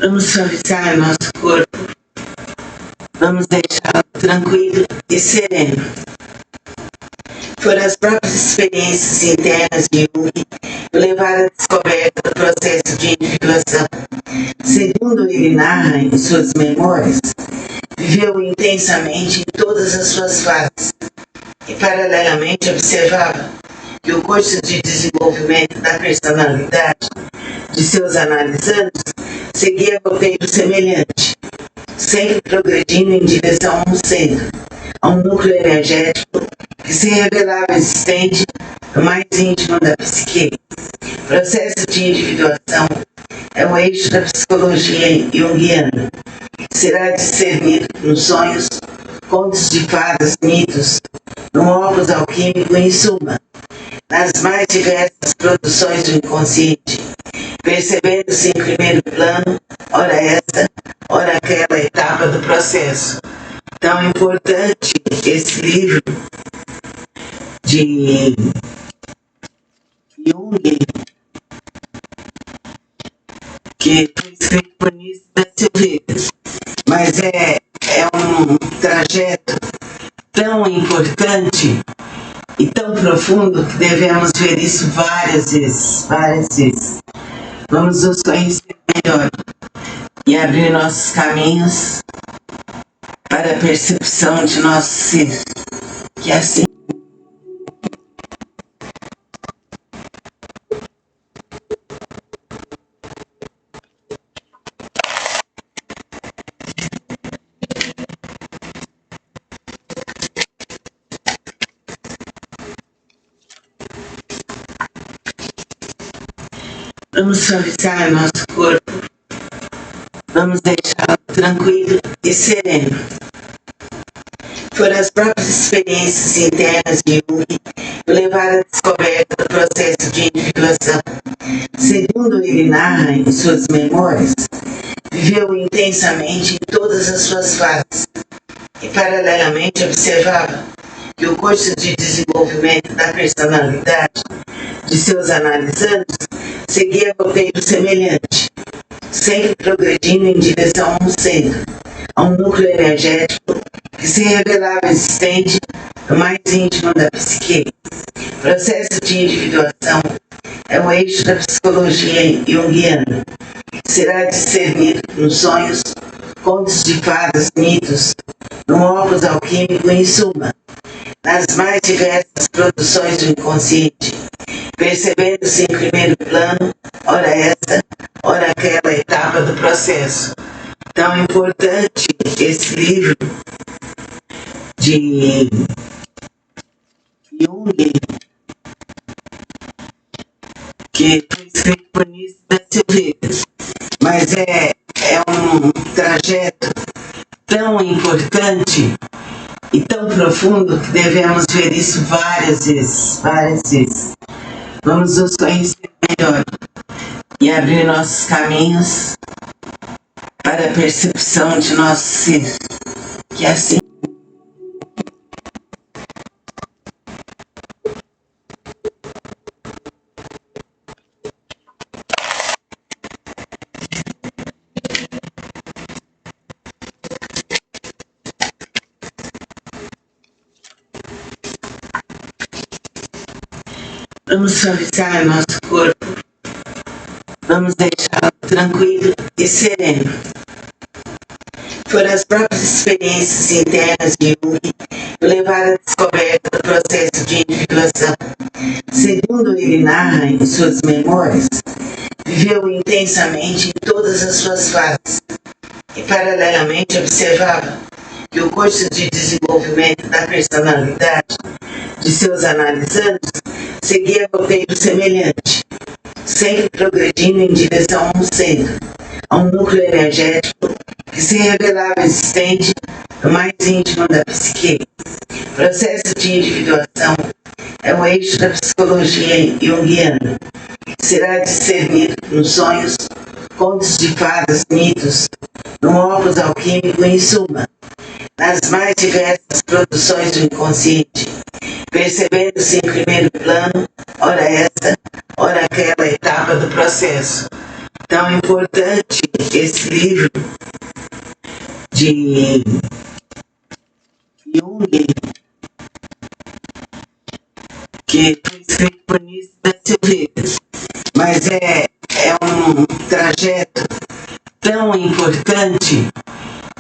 Vamos suavizar o nosso corpo, vamos deixá-lo tranquilo e sereno. Foram as próprias experiências internas de Jung que levaram à descoberta do processo de individuação. Segundo ele narra em suas memórias, viveu intensamente em todas as suas fases e paralelamente observava que o curso de desenvolvimento da personalidade de seus analisandos seguia roteiro semelhante, sempre progredindo em direção a um centro, a um núcleo energético que se revelava existente no mais íntimo da psique. O processo de individuação é o eixo da psicologia junguiana, que será discernido nos sonhos, contos de fadas, mitos, no opus alquímico em suma, nas mais diversas produções do inconsciente, percebendo-se em primeiro plano, ora esta, ora aquela etapa do processo. Tão importante esse livro de Jung, que foi escrito por Nício da Silveira, mas é um trajeto tão importante e tão profundo que devemos ver isso várias vezes. Vamos nos conhecer melhor e abrir nossos caminhos para a percepção de nosso ser, que assim vamos suavizar o nosso corpo, vamos deixá-lo tranquilo e sereno. Foram as próprias experiências internas de Jung que levaram à descoberta do processo de individuação. Segundo ele narra em suas memórias, viveu intensamente em todas as suas fases e paralelamente observava que o curso de desenvolvimento da personalidade de seus analisandos seguia roteiro semelhante, sempre progredindo em direção a um centro, a um núcleo energético que se revelava existente no mais íntimo da psique. O processo de individuação é o eixo da psicologia junguiana, que será discernido nos sonhos, contos de fadas, mitos, no opus alquímico em suma, nas mais diversas produções do inconsciente, percebendo-se em primeiro plano, ora esta, ora aquela etapa do processo. Tão importante esse livro de Jung, que foi escrito por Nício da Silveira, mas é um trajeto tão importante e tão profundo que devemos ver isso várias vezes. Vamos nos conhecer melhor e abrir nossos caminhos para a percepção de nosso ser, que assim vamos suavizar o nosso corpo, vamos deixá-lo tranquilo e sereno. Foram as próprias experiências internas de Jung que levaram à descoberta do processo de individuação. Segundo ele narra em suas memórias, viveu intensamente em todas as suas fases e paralelamente observava que o curso de desenvolvimento da personalidade de seus analisandos seguia roteiro semelhante, sempre progredindo em direção a um centro, a um núcleo energético que se revelava existente no mais íntimo da psique. O processo de individuação é o eixo da psicologia junguiana, que será discernido nos sonhos, contos de fadas, mitos, no opus alquímico em suma, nas mais diversas produções do inconsciente, percebendo-se em primeiro plano, ora esta, ora aquela etapa do processo. Tão importante esse livro de Jung, que foi escrito por Nício da Silveira, mas é um trajeto tão importante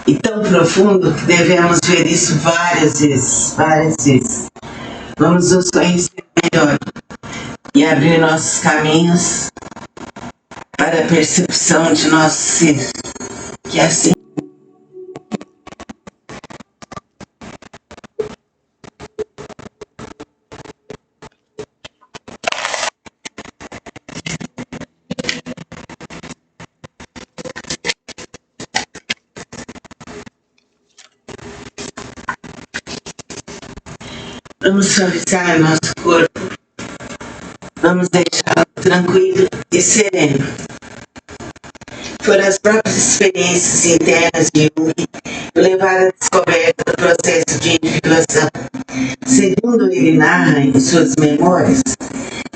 e tão profundo que devemos ver isso várias vezes. Vamos nos conhecer melhor e abrir nossos caminhos para a percepção de nosso ser, que é assim. Vamos suavizar nosso corpo, vamos deixá-lo tranquilo e sereno. Foram as próprias experiências internas de Jung que levaram à descoberta do processo de individuação. Segundo ele narra em suas memórias,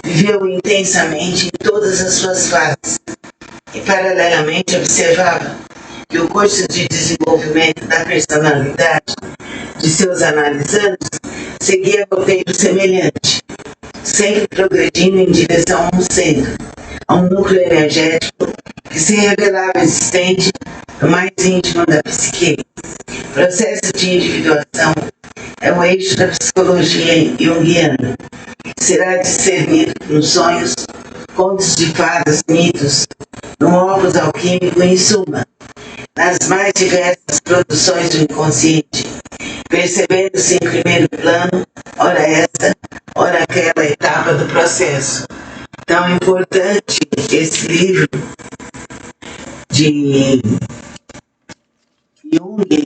viveu intensamente em todas as suas fases e paralelamente observava que o curso de desenvolvimento da personalidade de seus analisandos seguia roteiro semelhante, sempre progredindo em direção a um centro, a um núcleo energético que se revelava existente no mais íntimo da psique. O processo de individuação é o eixo da psicologia junguiana, que será discernido nos sonhos, contos de fadas, mitos, no opus alquímico em suma, nas mais diversas produções do inconsciente, percebendo-se em primeiro plano, ora esta, ora aquela etapa do processo. Tão importante esse livro de Jung,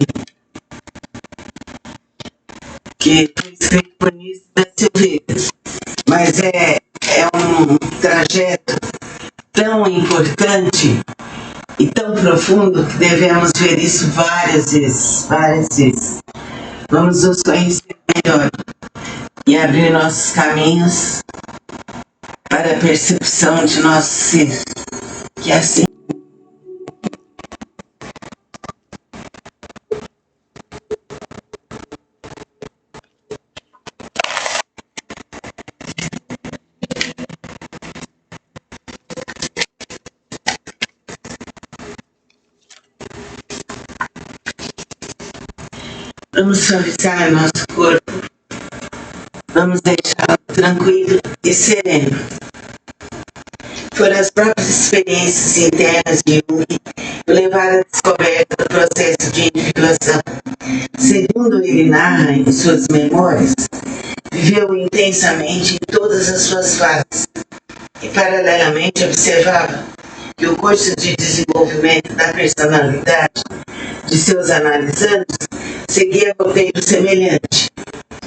que foi escrito por Nício da Silveira, mas é um trajeto tão importante e tão profundo que devemos ver isso várias vezes. Vamos nos conhecer melhor e abrir nossos caminhos para a percepção de nosso ser, que é assim. Vamos suavizar nosso corpo, vamos deixá-lo tranquilo e sereno. Foram as próprias experiências internas de Jung que levaram à descoberta do processo de individuação. Segundo ele narra em suas memórias, viveu intensamente em todas as suas fases e paralelamente observava que o curso de desenvolvimento da personalidade de seus analisandos seguia roteiro semelhante,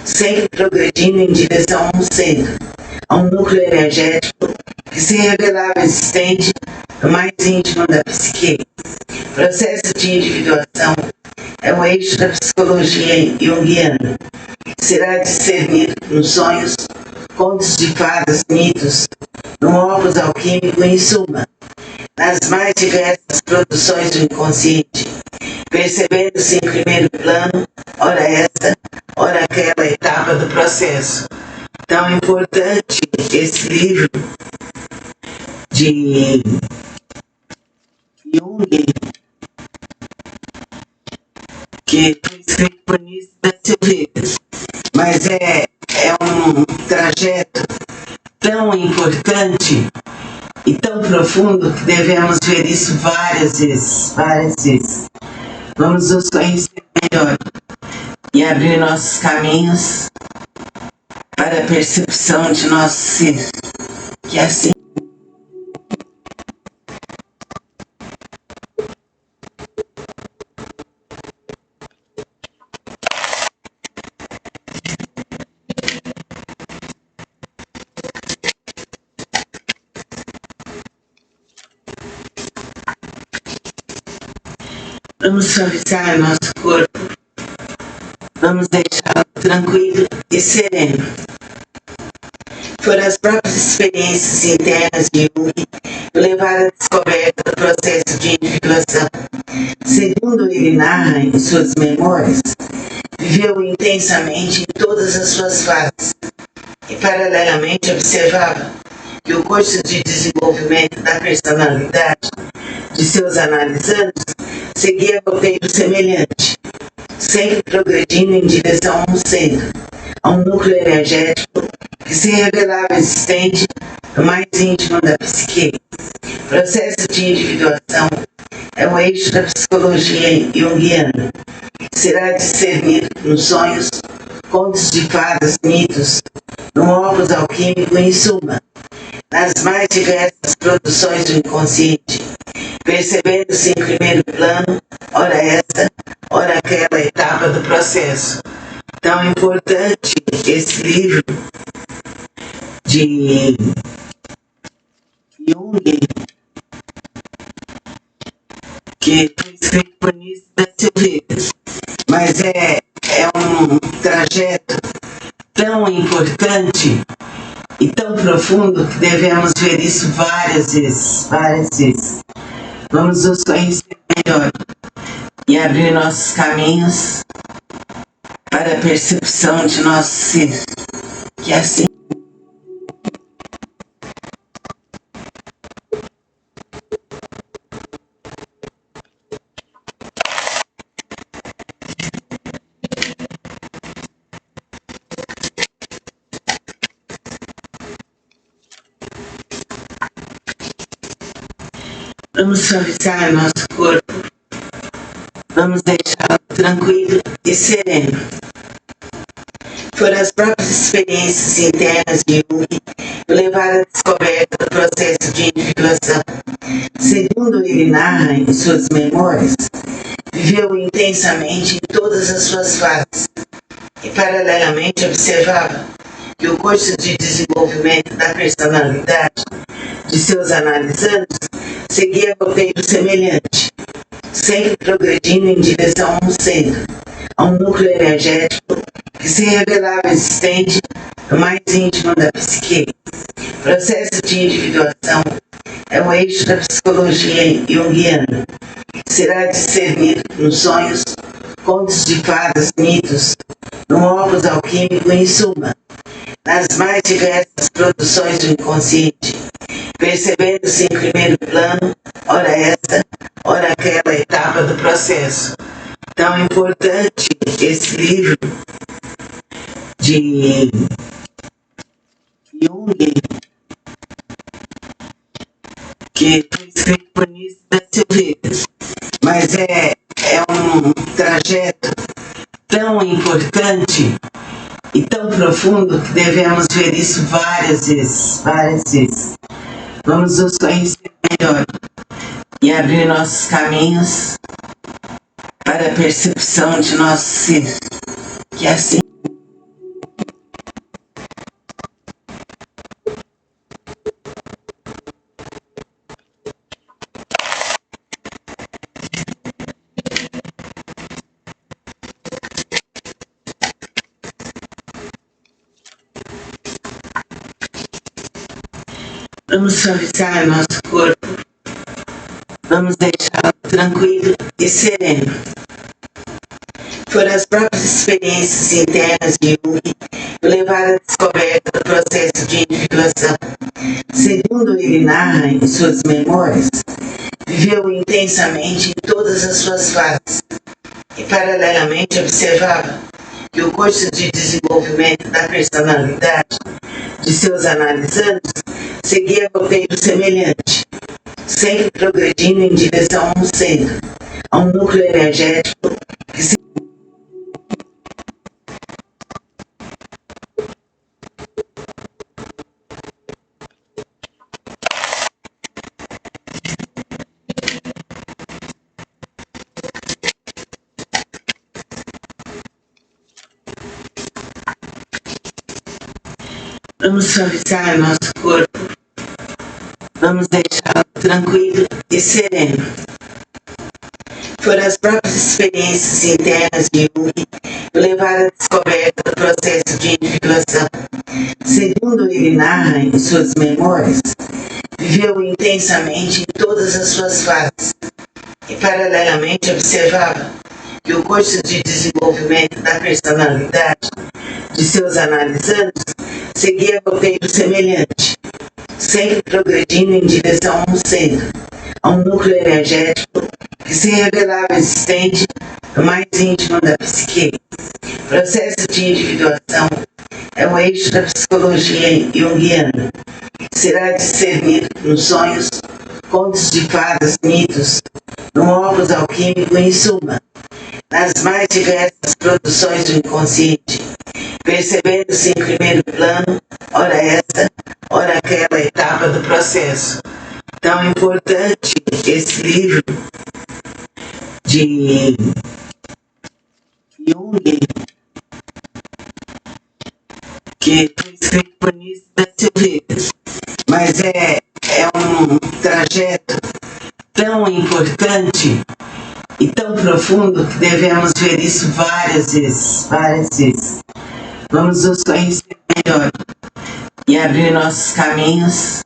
sempre progredindo em direção a um centro, a um núcleo energético que se revelava existente no mais íntimo da psique. O processo de individuação é o eixo da psicologia junguiana, que será discernido nos sonhos, contos de fadas, mitos, no opus alquímico em suma, nas mais diversas produções do inconsciente, percebendo-se em primeiro plano, ora esta, ora aquela etapa do processo. Tão importante esse livro de Jung, que foi escrito por Nício da Silveira, mas é um trajeto tão importante e tão profundo que devemos ver isso várias vezes. Vamos nos conhecer melhor e abrir nossos caminhos para a percepção de nosso ser, que é assim. Vamos suavizar nosso corpo. Vamos deixá-lo tranquilo e sereno. Foram as próprias experiências internas de Jung que levaram à descoberta do processo de individuação. Segundo ele narra em suas memórias, viveu intensamente em todas as suas fases e paralelamente observava que o curso de desenvolvimento da personalidade de seus analisandos seguia roteiro semelhante, sempre progredindo em direção a um centro, a um núcleo energético que se revelava existente no mais íntimo da psique. O processo de individuação é o eixo da psicologia junguiana, que será discernido nos sonhos, contos de fadas, mitos, no opus alquímico em suma, nas mais diversas produções do inconsciente, percebendo-se em primeiro plano, ora esta, ora aquela etapa do processo. Tão importante esse livro de Jung, que foi escrito por Nício da Silveira, mas é um trajeto tão importante e tão profundo que devemos ver isso várias vezes. Vamos nos conhecer melhor e abrir nossos caminhos para a percepção de nosso ser, que assim vamos suavizar nosso corpo, vamos deixá-lo tranquilo e sereno. Foram as próprias experiências internas de Jung que levaram à descoberta do processo de individuação. Segundo ele narra em suas memórias, viveu intensamente em todas as suas fases e paralelamente observava que o curso de desenvolvimento da personalidade de seus analisandos seguia roteiro semelhante, sempre progredindo em direção a um centro, a um núcleo energético que se revelava existente no mais íntimo da psique. O processo de individuação é o eixo da psicologia junguiana, que será discernido nos sonhos, contos de fadas, mitos, no opus alquímico em suma, nas mais diversas produções do inconsciente, percebendo-se em primeiro plano, ora esta, ora aquela etapa do processo. Tão importante esse livro de Jung, que foi escrito por Nício da Silveira, mas é um trajeto tão importante e tão profundo que devemos ver isso várias vezes. Vamos nos conhecer melhor e abrir nossos caminhos para a percepção de nosso ser, que assim vamos suavizar nosso corpo, vamos deixá-lo tranquilo e sereno. Foram as próprias experiências internas de Jung que levaram à descoberta do processo de individuação. Segundo ele narra em suas memórias, viveu intensamente em todas as suas fases e paralelamente observava que o curso de desenvolvimento da personalidade de seus analisandos seguia roteiro semelhante, sempre progredindo em direção a um centro, a um núcleo energético que se vamos suavizar nosso corpo, vamos deixá-lo tranquilo e sereno. Foram as próprias experiências internas de Jung que levaram à descoberta do processo de individuação. Segundo ele narra em suas memórias, viveu intensamente em todas as suas fases e paralelamente observava que o curso de desenvolvimento da personalidade de seus analisandos seguia roteiro semelhante, sempre progredindo em direção a um centro, a um núcleo energético que se revelava existente no mais íntimo da psique. O processo de individuação é o eixo da psicologia junguiana, que será discernido nos sonhos, contos de fadas, mitos, no opus alquímico em suma, nas mais diversas produções do inconsciente, percebendo-se em primeiro plano, ora esta, ora aquela etapa do processo. Tão importante esse livro de Jung, que foi escrito por Nício da Silveira, mas é um trajeto tão importante e tão profundo que devemos ver isso várias vezes. Vamos nos conhecer melhor e abrir nossos caminhos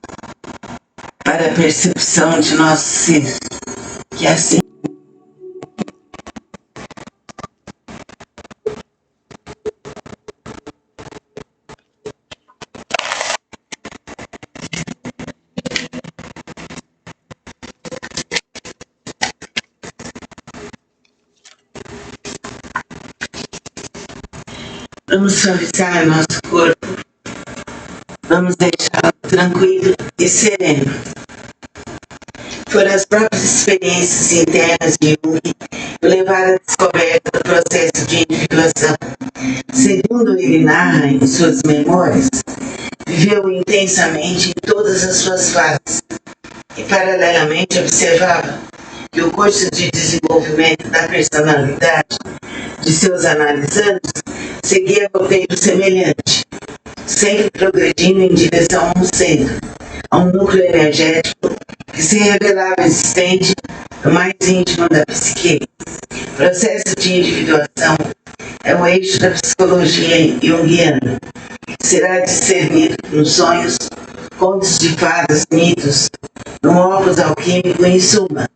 para a percepção de nosso ser, que assim vamos suavizar nosso corpo, vamos deixá-lo tranquilo e sereno. Foram as próprias experiências internas de Jung que levaram à descoberta do processo de individuação. Segundo ele narra em suas memórias, viveu intensamente em todas as suas fases e paralelamente observava que o curso de desenvolvimento da personalidade de seus analisandos seguia roteiro semelhante, sempre progredindo em direção a um centro, a um núcleo energético que se revelava existente no mais íntimo da psique. O processo de individuação é o eixo da psicologia junguiana, que será discernido nos sonhos, contos de fadas, mitos, no opus alquímico em suma,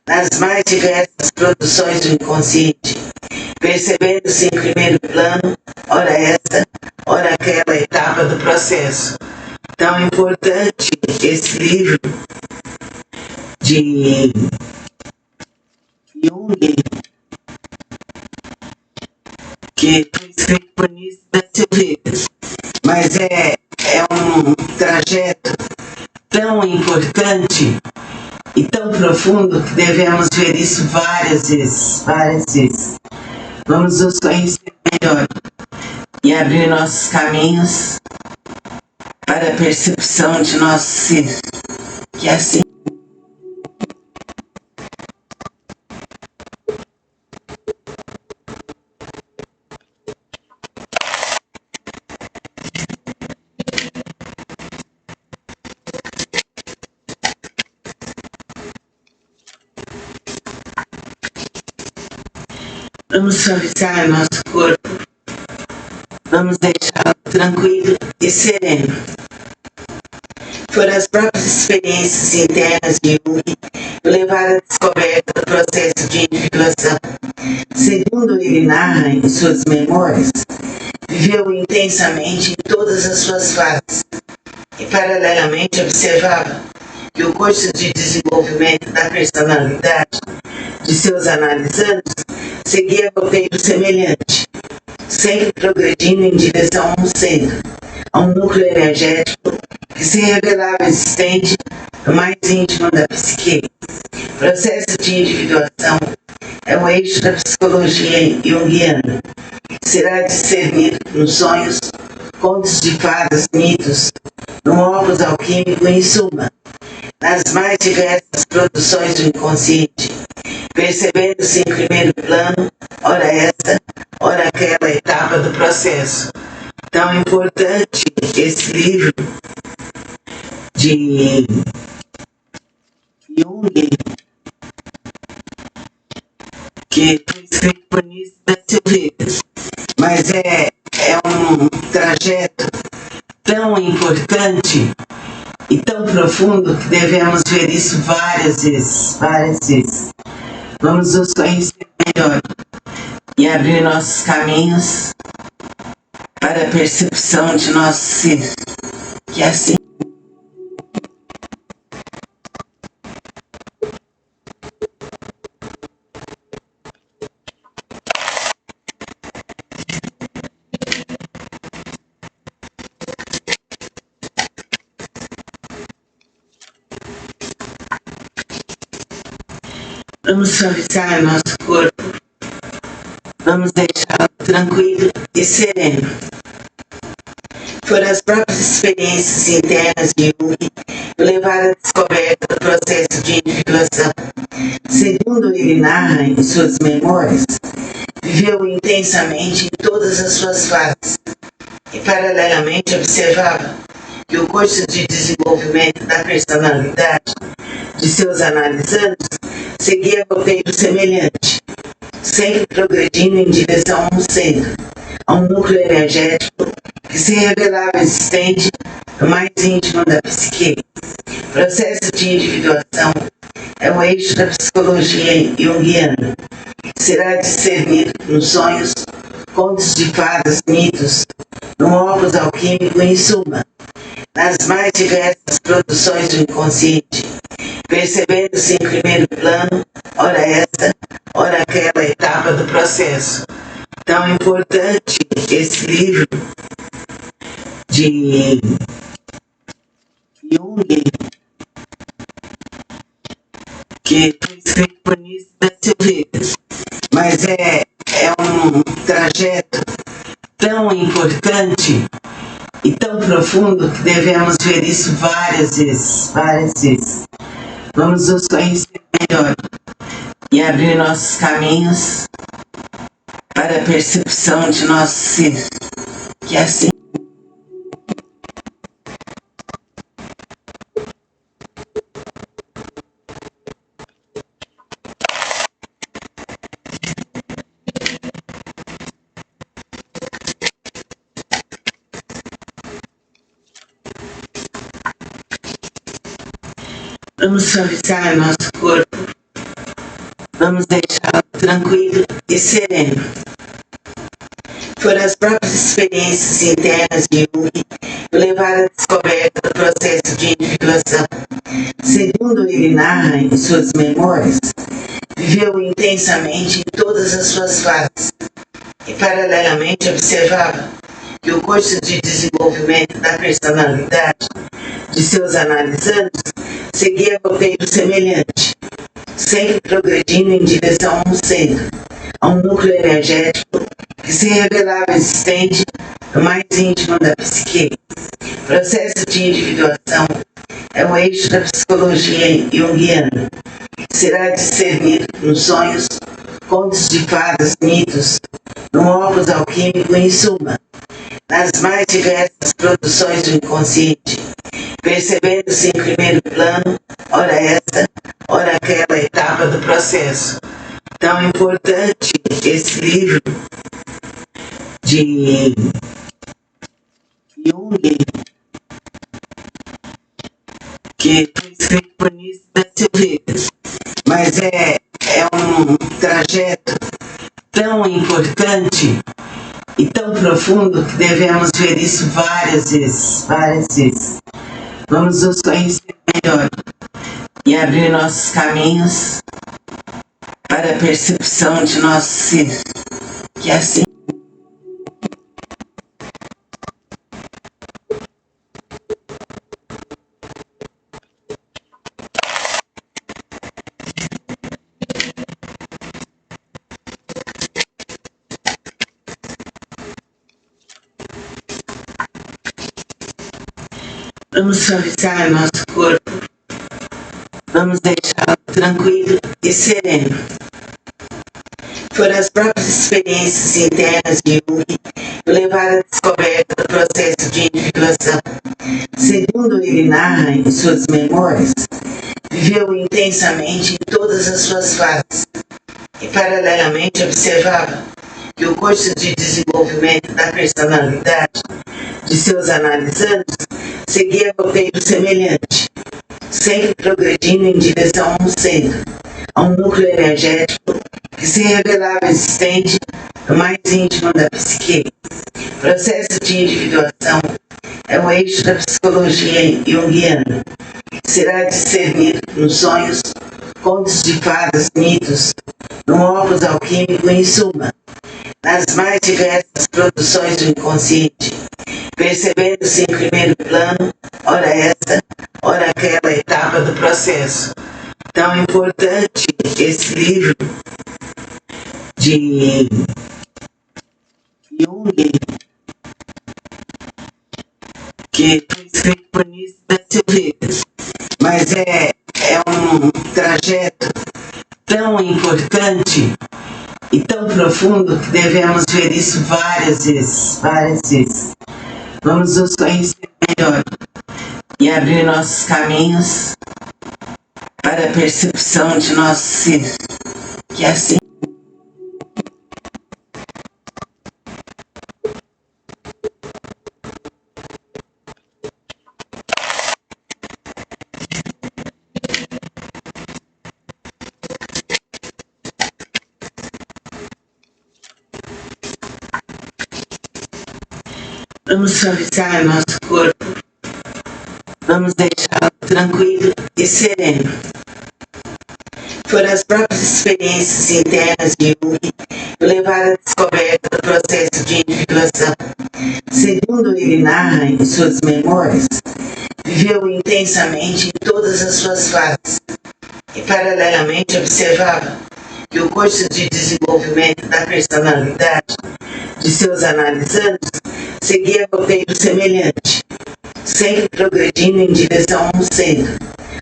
nas mais diversas produções do inconsciente, percebendo-se em primeiro plano, ora esta, ora aquela etapa do processo. Tão importante esse livro de Jung, que foi escrito por Nício da Silveira, mas é um trajeto tão importante e tão profundo que devemos ver isso várias vezes. Vamos nos conhecer melhor e abrir nossos caminhos para a percepção de nosso ser, que assim vamos suavizar nosso corpo, vamos deixá-lo tranquilo e sereno. Foram as próprias experiências internas de Jung que levaram à descoberta do processo de individuação. Segundo ele narra em suas memórias, viveu intensamente em todas as suas fases e paralelamente observava que o curso de desenvolvimento da personalidade de seus analisandos seguia roteiro semelhante, sempre progredindo em direção a um centro, a um núcleo energético que se revelava existente no mais íntimo da psique. O processo de individuação é o eixo da psicologia junguiana, que será discernido nos sonhos, contos de fadas, mitos, no opus alquímico em suma, nas mais diversas produções do inconsciente, percebendo-se em primeiro plano, ora esta, ora aquela etapa do processo. Tão importante esse livro de Jung, que foi escrito por Nício da Silveira, mas é um trajeto tão importante e tão profundo que devemos ver isso várias vezes. Vamos nos conhecer melhor e abrir nossos caminhos para a percepção de nosso ser, que é assim. Vamos suavizar nosso corpo, vamos deixá-lo tranquilo e sereno. Foram as próprias experiências internas de Jung que levaram à descoberta do processo de individuação. Segundo ele narra em suas memórias, viveu intensamente em todas as suas fases e paralelamente observava que o curso de desenvolvimento da personalidade de seus analisandos seguia roteiro semelhante, sempre progredindo em direção a um centro, a um núcleo energético que se revelava existente no mais íntimo da psique. O processo de individuação é o eixo da psicologia junguiana, que será discernido nos sonhos, contos de fadas, mitos, no opus alquímico em suma, nas mais diversas produções do inconsciente, percebendo-se em primeiro plano, ora esta, ora aquela etapa do processo. Tão importante esse livro de Jung, que foi escrito por Nício da Silveira, mas é um trajeto tão importante e tão profundo que devemos ver isso várias vezes. Vamos nos conhecer melhor e abrir nossos caminhos para a percepção de nosso ser, que é assim. Vamos suavizar nosso corpo, vamos deixá-lo tranquilo e sereno. Foram as próprias experiências internas de Jung que levaram à descoberta do processo de individuação. Segundo ele narra em suas memórias, viveu intensamente em todas as suas fases e paralelamente observava que o curso de desenvolvimento da personalidade de seus analisandos seguia roteiro semelhante, sempre progredindo em direção a um centro, a um núcleo energético que se revelava existente no mais íntimo da psique. O processo de individuação é o eixo da psicologia junguiana, que será discernido nos sonhos, contos de fadas, mitos, no opus alquímico em suma, nas mais diversas produções do inconsciente, percebendo-se em primeiro plano, ora esta, ora aquela etapa do processo. Tão importante esse livro de Jung, que foi escrito por Nício da Silveira, mas é um trajeto tão importante e tão profundo que devemos ver isso várias vezes. Vamos nos conhecer melhor e abrir nossos caminhos para a percepção de nosso ser, que é assim. Vamos suavizar nosso corpo, vamos deixá-lo tranquilo e sereno. Foram as próprias experiências internas de Jung que levaram à descoberta do processo de individuação. Segundo ele narra em suas memórias, viveu intensamente em todas as suas fases e paralelamente observava que o curso de desenvolvimento da personalidade de seus analisandos seguia roteiro semelhante, sempre progredindo em direção a um centro, a um núcleo energético que se revelava existente no mais íntimo da psique. O processo de individuação é o eixo da psicologia junguiana, que será discernido nos sonhos, contos de fadas, mitos, no opus alquímico em suma, nas mais diversas produções do inconsciente, percebendo-se em primeiro plano, ora esta, ora aquela etapa do processo. Tão importante esse livro de Jung, que foi escrito por Nício da Silveira, mas é um trajeto tão importante e tão profundo que devemos ver isso várias vezes. Vamos nos conhecer melhor e abrir nossos caminhos para a percepção de nosso ser, que assim vamos suavizar nosso corpo, vamos deixá-lo tranquilo e sereno. Foram as próprias experiências internas de Jung que levaram à descoberta do processo de individuação. Segundo ele narra em suas memórias, viveu intensamente em todas as suas fases e paralelamente observava que o curso de desenvolvimento da personalidade de seus analisandos seguia roteiro semelhante, sempre progredindo em direção a um centro,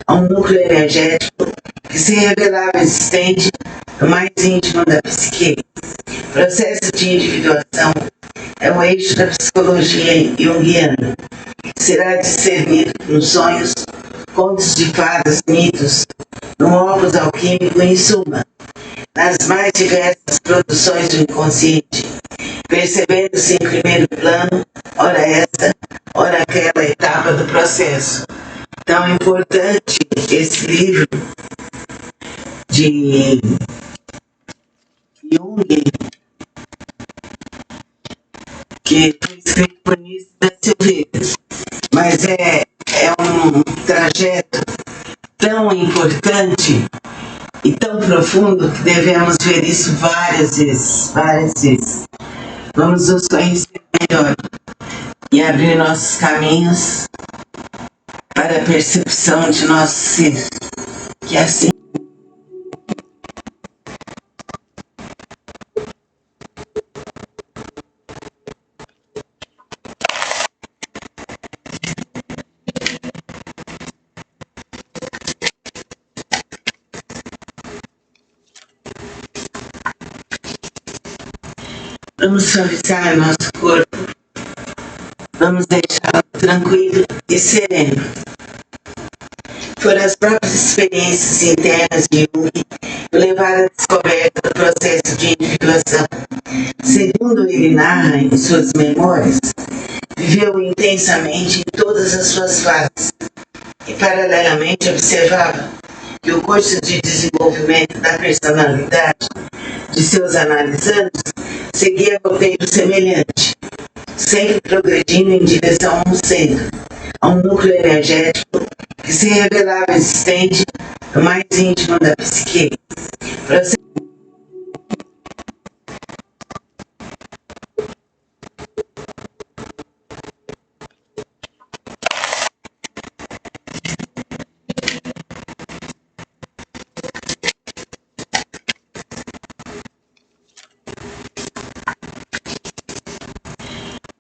a um núcleo energético que se revelava existente no mais íntimo da psique. O processo de individuação é o eixo da psicologia junguiana, que será discernido nos sonhos, contos de fadas, mitos, no opus alquímico em suma, nas mais diversas produções do inconsciente, percebendo-se em primeiro plano, ora esta, ora aquela etapa do processo. Tão importante esse livro de Jung, que foi escrito por Nício da Silveira, mas é um trajeto tão importante e tão profundo que devemos ver isso várias vezes. Vamos nos conhecer melhor e abrir nossos caminhos para a percepção de nosso ser, que assim vamos suavizar nosso corpo, vamos deixá-lo tranquilo e sereno. Foram as próprias experiências internas de Jung que levaram à descoberta do processo de individuação. Segundo ele narra em suas memórias, viveu intensamente em todas as suas fases e paralelamente observava que o curso de desenvolvimento da personalidade de seus analisandos seguia roteiro semelhante, sempre progredindo em direção a um centro, a um núcleo energético que se revelava existente no mais íntimo da psique.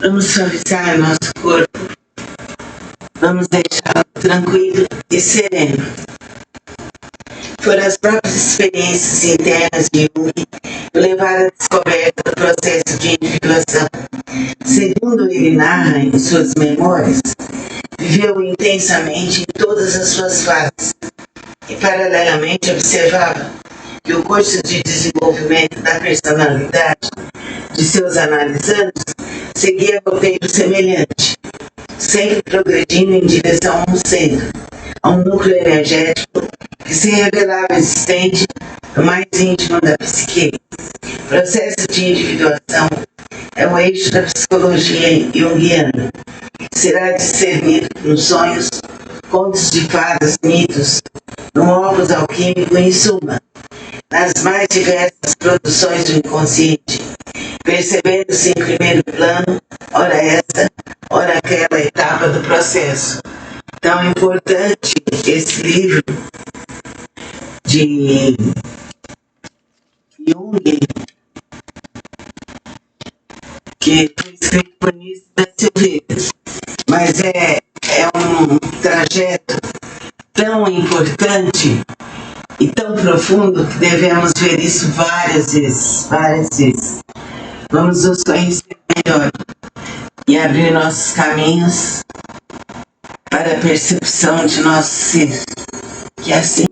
Vamos suavizar nosso corpo, vamos deixá-lo tranquilo e sereno. Foram as próprias experiências internas de Jung que levaram à descoberta do processo de individuação. Segundo ele narra em suas memórias, viveu intensamente em todas as suas fases e paralelamente observava que o curso de desenvolvimento da personalidade de seus analisandos seguia roteiro semelhante, sempre progredindo em direção a um centro, a um núcleo energético que se revelava existente no mais íntimo da psique. O processo de individuação é o eixo da psicologia junguiana, que será discernido nos sonhos, contos de fadas, mitos, no opus alquímico em suma, nas mais diversas produções do inconsciente, percebendo-se em primeiro plano, ora esta, ora aquela etapa do processo. Tão importante esse livro de Jung, que foi escrito por Nício da Silveira, mas é um trajeto tão importante e tão profundo que devemos ver isso várias vezes. Vamos nos conhecer melhor e abrir nossos caminhos para a percepção de nosso ser, que assim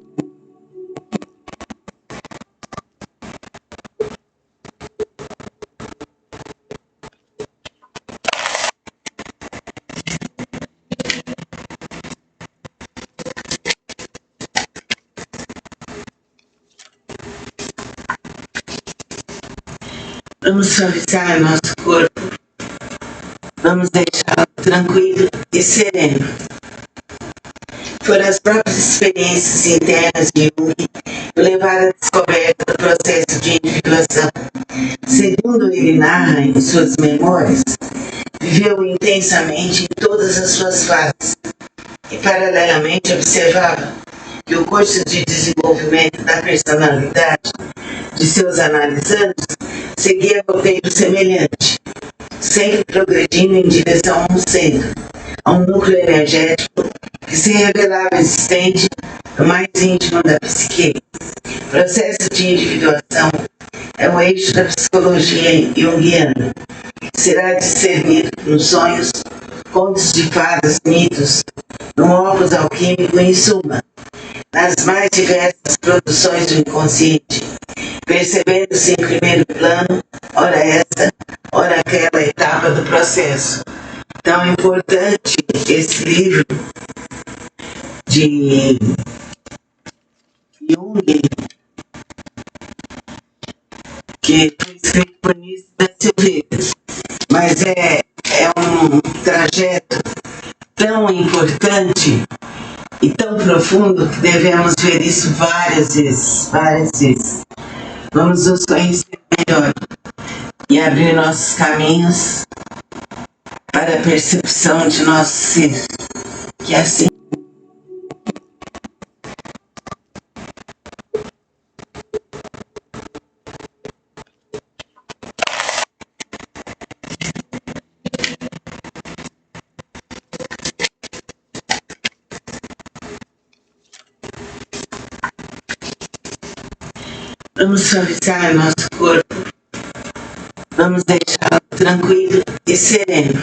vamos suavizar nosso corpo, vamos deixá-lo tranquilo e sereno. Foram as próprias experiências internas de Jung que levaram à descoberta do processo de individuação. Segundo ele narra em suas memórias, viveu intensamente em todas as suas fases e paralelamente observava que o curso de desenvolvimento da personalidade de seus analisandos seguia roteiro semelhante, sempre progredindo em direção a um centro, a um núcleo energético que se revelava existente no mais íntimo da psique. O processo de individuação é o eixo da psicologia junguiana, que será discernido nos sonhos, contos de fadas, mitos, no opus alquímico em suma, nas mais diversas produções do inconsciente, percebendo-se em primeiro plano, ora esta, ora aquela etapa do processo. Tão importante esse livro de Jung, que foi escrito por Nício da Silveira, mas é um trajeto tão importante e tão profundo que devemos ver isso várias vezes. Vamos nos conhecer melhor e abrir nossos caminhos para a percepção de nosso ser, que assim vamos suavizar nosso corpo, vamos deixá-lo tranquilo e sereno.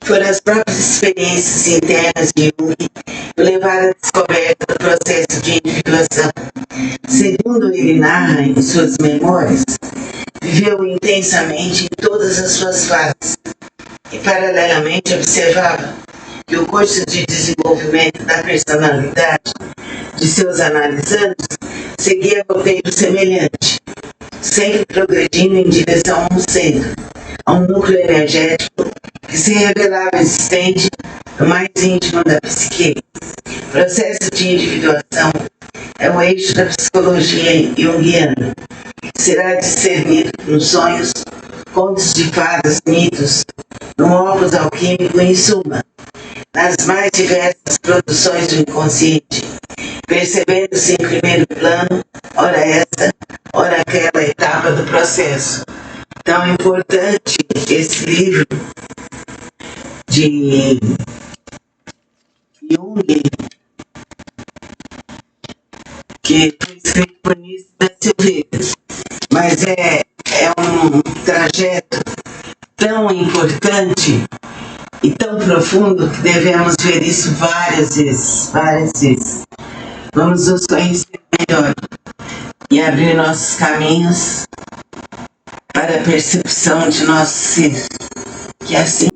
Foram as próprias experiências internas de Jung que levaram à descoberta do processo de individuação. Segundo ele narra em suas memórias, viveu intensamente em todas as suas fases e paralelamente observava que o curso de desenvolvimento da personalidade de seus analisandos seguia roteiro semelhante, sempre progredindo em direção a um centro, a um núcleo energético que se revelava existente no mais íntimo da psique. O processo de individuação é o eixo da psicologia junguiana, que será discernido nos sonhos, contos de fadas, mitos, no opus alquímico em suma, nas mais diversas produções do inconsciente, percebendo-se em primeiro plano, ora esta, ora aquela etapa do processo. Tão importante esse livro de Jung, que foi escrito por Nício da Silveira, mas é um trajeto tão importante e tão profundo que devemos ver isso várias vezes. Vamos nos conhecer melhor e abrir nossos caminhos para a percepção de nosso ser, que assim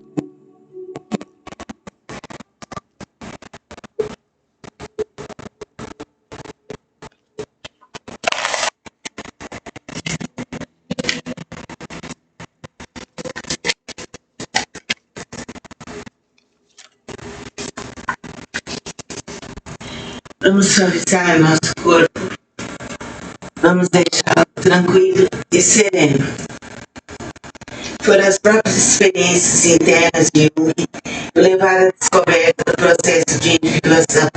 vamos suavizar nosso corpo, vamos deixá-lo tranquilo e sereno. Foram as próprias experiências internas de Jung que levaram à descoberta do processo de individuação.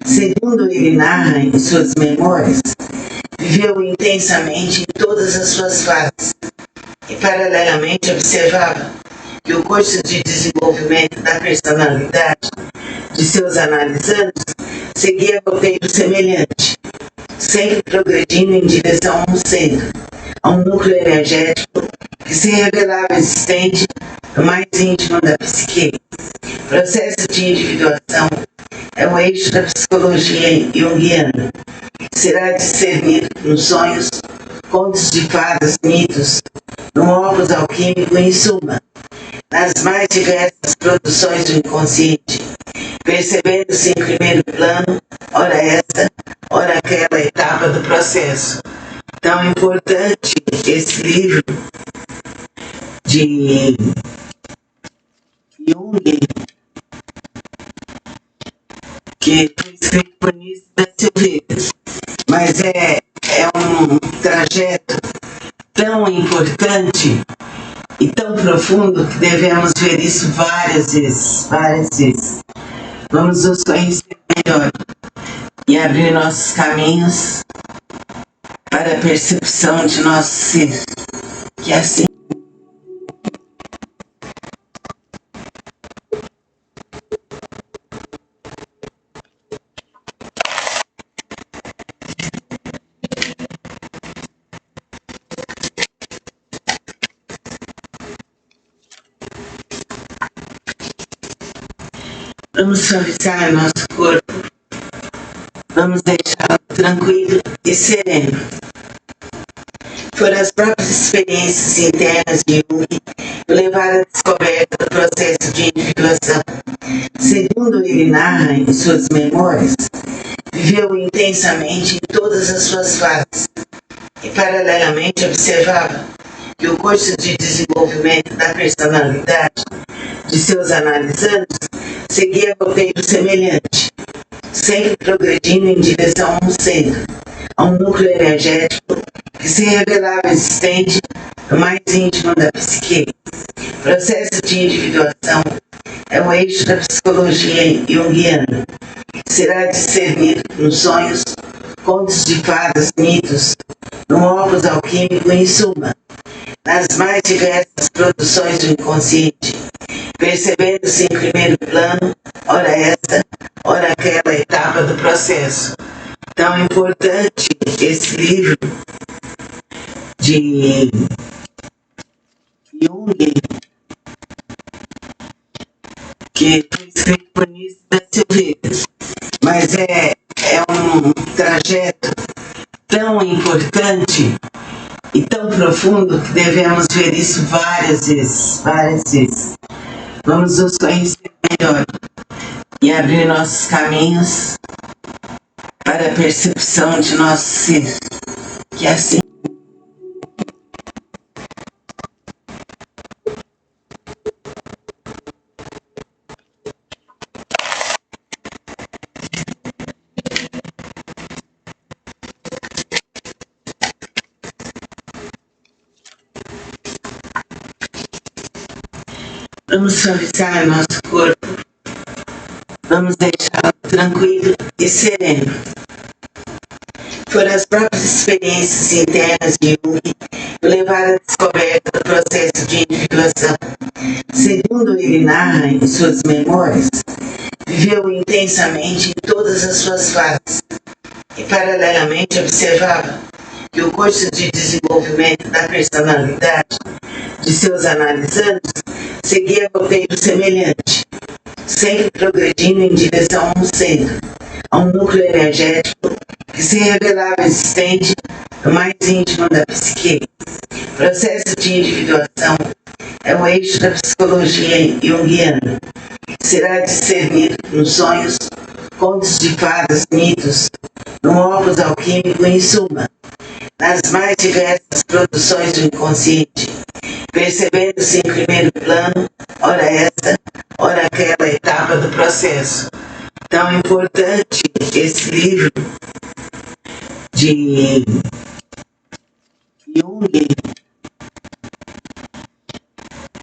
Segundo ele narra em suas memórias, viveu intensamente em todas as suas fases e paralelamente observava que o curso de desenvolvimento da personalidade de seus analisandos seguia roteiro semelhante, sempre progredindo em direção a um centro, a um núcleo energético que se revelava existente no mais íntimo da psique. O processo de individuação é o eixo da psicologia junguiana, que será discernido nos sonhos, contos de fadas, mitos, no opus alquímico em suma, nas mais diversas produções do inconsciente, percebendo-se em primeiro plano, ora esta, ora aquela etapa do processo. Tão importante esse livro de Jung, que foi escrito por Nício da Silveira, mas é um trajeto tão importante e tão profundo que devemos ver isso várias vezes. Vamos nos conhecer melhor e abrir nossos caminhos para a percepção de nosso ser, que assim vamos suavizar nosso corpo, vamos deixá-lo tranquilo e sereno. Foram as próprias experiências internas de Jung que levaram à descoberta do processo de individuação. Segundo ele narra em suas memórias, viveu intensamente em todas as suas fases e paralelamente observava que o curso de desenvolvimento da personalidade de seus analisandos seguia roteiro semelhante, sempre progredindo em direção a um centro, a um núcleo energético que se revelava existente no mais íntimo da psique. O processo de individuação é o eixo da psicologia junguiana, que será discernido nos sonhos, contos de fadas, mitos, no opus alquímico em suma, nas mais diversas produções do inconsciente, percebendo-se em primeiro plano, ora esta, ora aquela etapa do processo. Tão importante esse livro de Jung, que foi escrito por Nício da Silveira, mas é um trajeto tão importante e tão profundo que devemos ver isso várias vezes. Vamos nos conhecer melhor e abrir nossos caminhos para a percepção de nosso ser, que assim vamos suavizar nosso corpo, vamos deixá-lo tranquilo e sereno. Foram as próprias experiências internas de Jung que levaram à descoberta do processo de individuação. Segundo ele narra em suas memórias, viveu intensamente em todas as suas fases e paralelamente observava que o curso de desenvolvimento da personalidade de seus analisandos seguia roteiro semelhante, sempre progredindo em direção a um centro, a um núcleo energético que se revelava existente no mais íntimo da psique. O processo de individuação é o eixo da psicologia junguiana, que será discernido nos sonhos, contos de fadas, mitos, no opus alquímico em suma, nas mais diversas produções do inconsciente, percebendo-se em primeiro plano, ora esta, ora aquela etapa do processo. Tão importante esse livro de Jung,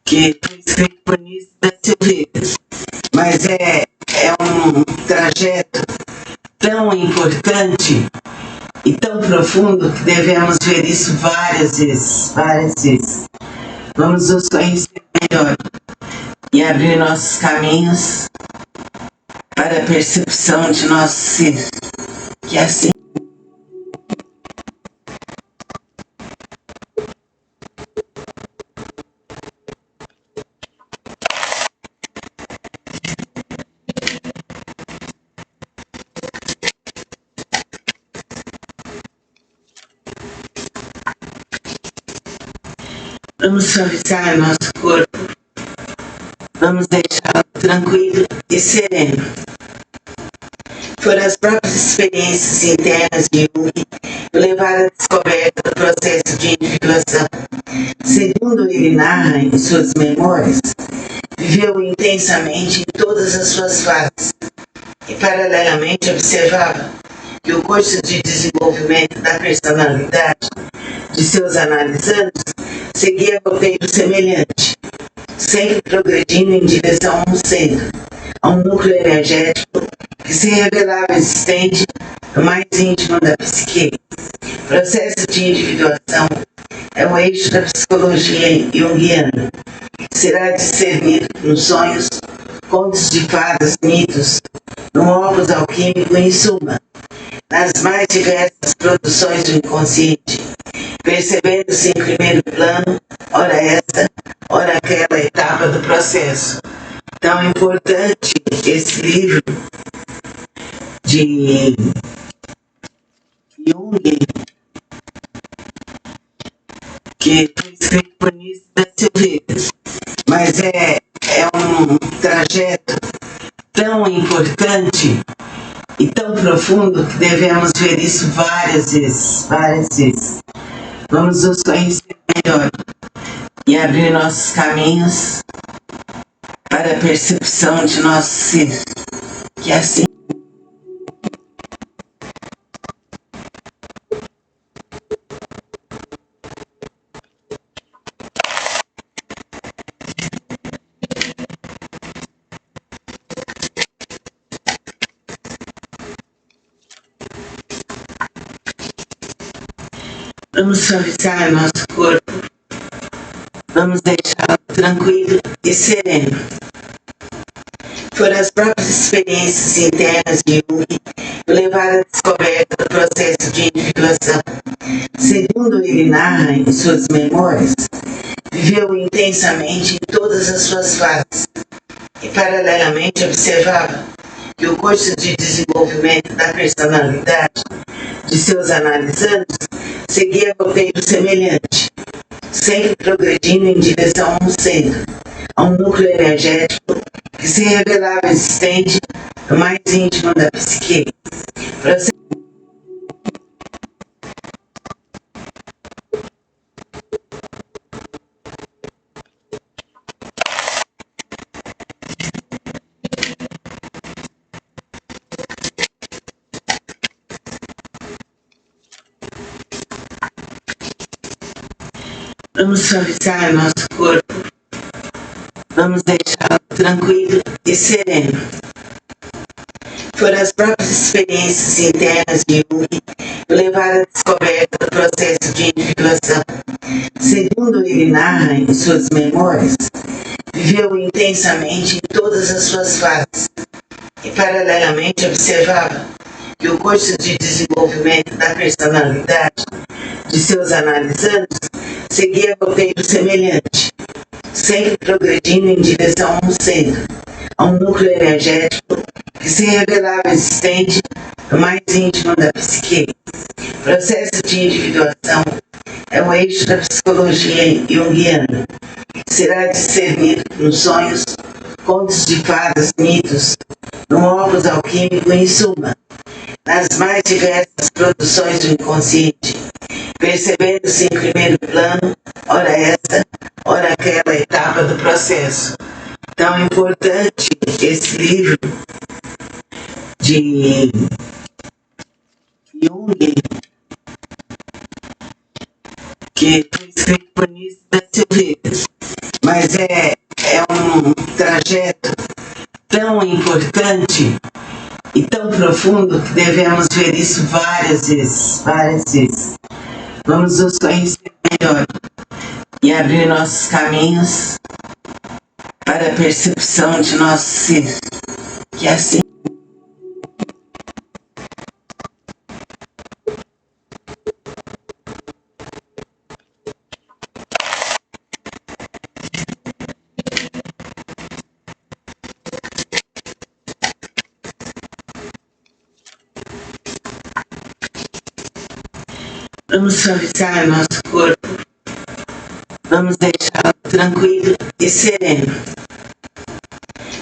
que foi escrito por Nício da Silveira, mas é um trajeto tão importante e tão profundo que devemos ver isso várias vezes. Vamos nos conhecer melhor e abrir nossos caminhos para a percepção de nosso ser, que assim vamos suavizar nosso corpo, vamos deixá-lo tranquilo e sereno. Foram as próprias experiências internas de Jung que levaram à descoberta do processo de individuação. Segundo ele narra em suas memórias, viveu intensamente em todas as suas fases e paralelamente observava que o curso de desenvolvimento da personalidade de seus analisandos seguia roteiro semelhante, sempre progredindo em direção a um centro, a um núcleo energético que se revelava existente no mais íntimo da psique. O processo de individuação é o eixo da psicologia junguiana, que será discernido nos sonhos, contos de fadas, mitos, no opus alquímico em suma, nas mais diversas produções do inconsciente, percebendo-se em primeiro plano, ora esta, ora aquela etapa do processo. Tão importante esse livro de Jung, que foi escrito por Nício da Silveira, mas é um trajeto tão importante e tão profundo que devemos ver isso várias vezes. Vamos nos conhecer melhor e abrir nossos caminhos para a percepção de nosso ser, que assim vamos suavizar nosso corpo, vamos deixá-lo tranquilo e sereno. Foram as próprias experiências internas de Jung que levaram à descoberta do processo de individuação. Segundo ele narra em suas memórias, viveu intensamente em todas as suas fases e paralelamente observava que o curso de desenvolvimento da personalidade de seus analisandos seguia roteiro semelhante, sempre progredindo em direção a um centro, a um núcleo energético que se revelava existente no mais íntimo da psique. Vamos suavizar nosso corpo, vamos deixá-lo tranquilo e sereno. Foram as próprias experiências internas de Jung que levaram à descoberta do processo de individuação. Segundo ele narra em suas memórias, viveu intensamente em todas as suas fases e paralelamente observava que o curso de desenvolvimento da personalidade de seus analisandos seguia roteiro semelhante, sempre progredindo em direção a um centro, a um núcleo energético que se revelava existente no mais íntimo da psique. O processo de individuação é o eixo da psicologia junguiana, que será discernido nos sonhos, contos de fadas, mitos, no opus alquímico em suma, nas mais diversas produções do inconsciente, percebendo-se em primeiro plano, ora esta, ora aquela etapa do processo. Tão importante esse livro de Jung, que foi escrito por Nício da Silveira, mas é um trajeto tão importante e tão profundo que devemos ver isso várias vezes. Vamos nos conhecer melhor e abrir nossos caminhos para a percepção de nosso ser, que assim vamos suavizar nosso corpo, vamos deixá-lo tranquilo e sereno.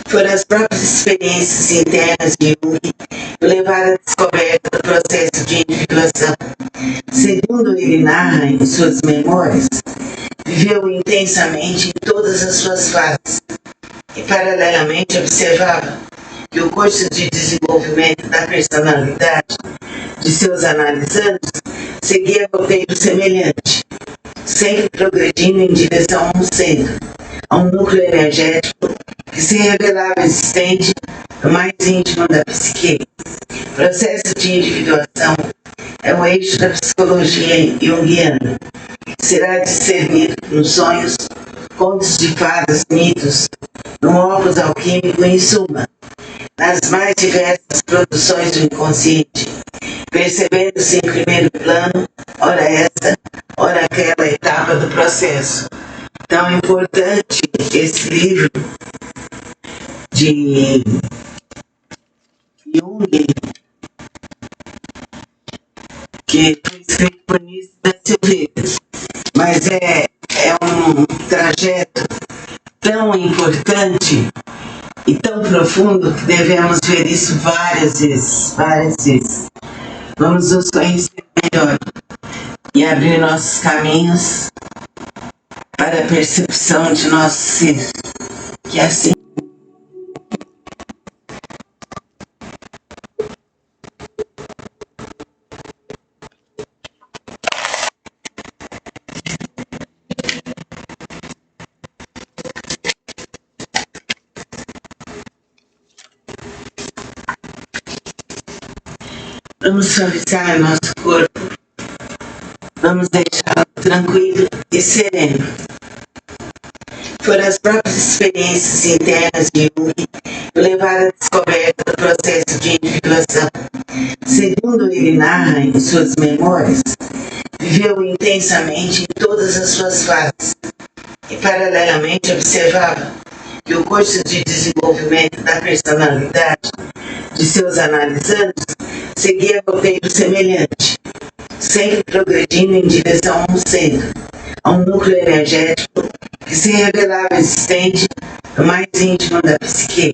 Foram as próprias experiências internas de Jung que levaram à descoberta do processo de individuação. Segundo ele narra em suas memórias, viveu intensamente em todas as suas fases e paralelamente observava que o curso de desenvolvimento da personalidade de seus analisandos seguia roteiro semelhante, sempre progredindo em direção a um centro, a um núcleo energético que se revelava existente no mais íntimo da psique. O processo de individuação é o eixo da psicologia junguiana, que será discernido nos sonhos, contos de fadas, mitos, no opus alquímico em suma, nas mais diversas produções do inconsciente, percebendo-se em primeiro plano, ora esta, ora aquela etapa do processo. Tão importante esse livro de Jung, que foi escrito por Nício da Silveira, mas é um trajeto tão importante e tão profundo que devemos ver isso várias vezes. Vamos nos conhecer melhor e abrir nossos caminhos para a percepção de nosso ser, que assim vamos suavizar nosso corpo, vamos deixá-lo tranquilo e sereno. Foram as próprias experiências internas de Jung que levaram à descoberta do processo de individuação. Segundo ele narra em suas memórias, viveu intensamente em todas as suas fases e paralelamente observava que o curso de desenvolvimento da personalidade de seus analisandos seguia roteiro semelhante, sempre progredindo em direção a um centro, a um núcleo energético que se revelava existente no mais íntimo da psique.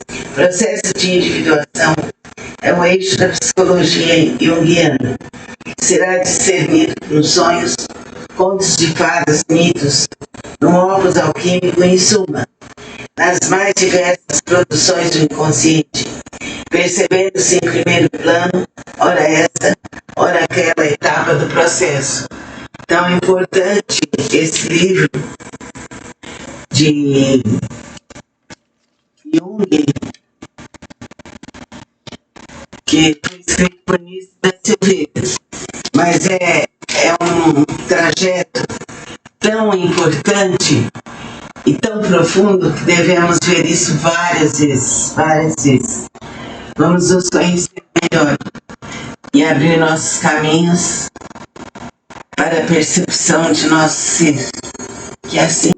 O processo de individuação é o eixo da psicologia junguiana, que será discernido nos sonhos, contos de fadas, mitos, no opus alquímico em suma, nas mais diversas produções do inconsciente, percebendo-se em primeiro plano, ora esta, ora aquela etapa do processo. Tão importante esse livro de Jung, que foi escrito por Nício da Silveira, mas é um trajeto tão importante e tão profundo que devemos ver isso várias vezes. Vamos nos conhecer melhor e abrir nossos caminhos para a percepção de nosso ser, que assim